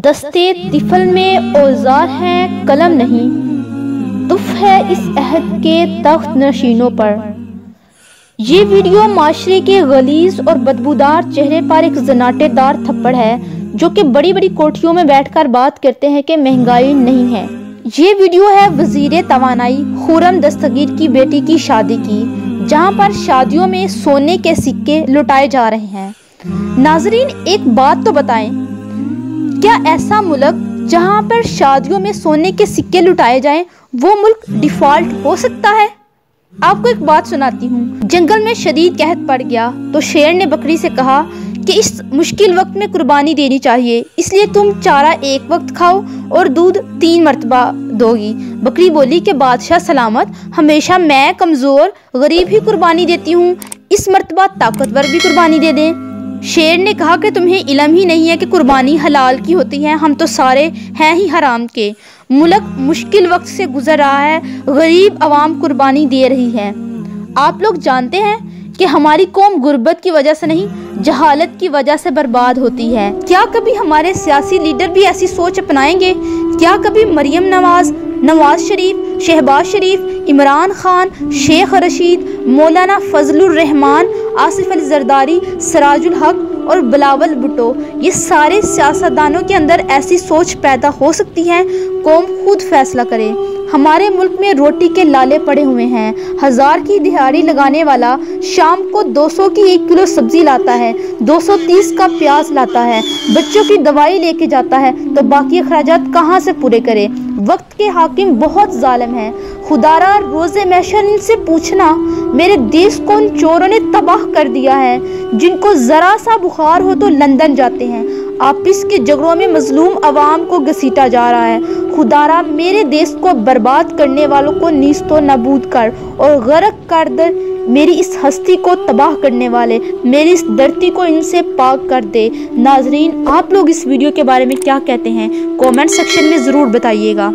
دستے طفل میں اوزار ہیں قلم نہیں، تف ہے اس عہد کے تخت نشینوں پر۔ یہ ویڈیو معاشرے کے غلیظ اور بدبودار چہرے پر ایک زناٹے دار تھپڑ ہے جو کہ بڑی بڑی کوٹھیوں میں بیٹھ کر بات کرتے ہیں کہ مہنگائی نہیں ہے۔ یہ ویڈیو ہے وزیر توانائی خرم دستگیر کی بیٹی کی شادی کی، جہاں پر شادیوں میں سونے کے سکے لٹائے جا رہے ہیں۔ ناظرین ایک بات تو بتائیں، کیا ایسا ملک جہاں پر شادیوں میں سونے کے سکے لٹائے جائیں وہ ملک ڈیفالٹ ہو سکتا ہے؟ آپ کو ایک بات سناتی ہوں۔ جنگل میں شدید قحط پڑ گیا تو شیر نے بکری سے کہا کہ اس مشکل وقت میں قربانی دینی چاہیے، اس لیے تم چارہ ایک وقت کھاؤ اور دودھ 3 مرتبہ دو گی۔ بکری بولی کہ بادشاہ سلامت، ہمیشہ میں کمزور غریب ہی قربانی دیتی ہوں، اس مرتبہ طاقتور بھی قربانی دے دیں۔ شیر نے کہا کہ تمہیں علم ہی نہیں ہے کہ قربانی حلال کی ہوتی ہے، ہم تو سارے ہیں ہی حرام کے۔ ملک مشکل وقت سے گزر رہا ہے، غریب عوام قربانی دے رہی ہے۔ آپ لوگ جانتے ہیں کہ ہماری قوم غربت کی وجہ سے نہیں، جہالت کی وجہ سے برباد ہوتی ہے۔ کیا کبھی ہمارے سیاسی لیڈر بھی ایسی سوچ اپنائیں گے؟ کیا کبھی مریم نواز، نواز شریف، شہباز شریف، عمران خان، شیخ رشید، مولانا فضل الرحمان، آصف علی زرداری، سراج الحق اور بلاول بھٹو، یہ سارے سیاستدانوں کے اندر ایسی سوچ پیدا ہو سکتی ہے؟ قوم خود فیصلہ کرے۔ ہمارے ملک میں روٹی کے لالے پڑے ہوئے ہیں۔ 1000 کی دہاڑی لگانے والا شام کو 200 کی 1 کلو سبزی لاتا ہے، 230 کا پیاز لاتا ہے، بچوں کی دوائی لے کے جاتا ہے، تو باقی اخراجات کہاں سے پورے کرے؟ وقت کے حاکم بہت ظالم ہیں۔ خدا را روز محشر ان سے پوچھنا، میرے دیس کو ان چوروں نے تباہ کر دیا ہے جن کو ذرا سا بخار ہو تو لندن جاتے ہیں۔ آپس کے جھگڑوں میں مظلوم عوام کو گھسیٹا جا رہا ہے۔ خدا را میرے دیس کو برباد کرنے والوں کو نیست و نابود کر اور غرق کر دے، میری اس ہستی کو تباہ کرنے والے، میری اس دھرتی کو ان سے پاک کر دے۔ ناظرین آپ لوگ اس ویڈیو کے بارے میں کیا کہتے ہیں؟ کومنٹ سیکشن میں ضرور بتائیے گا۔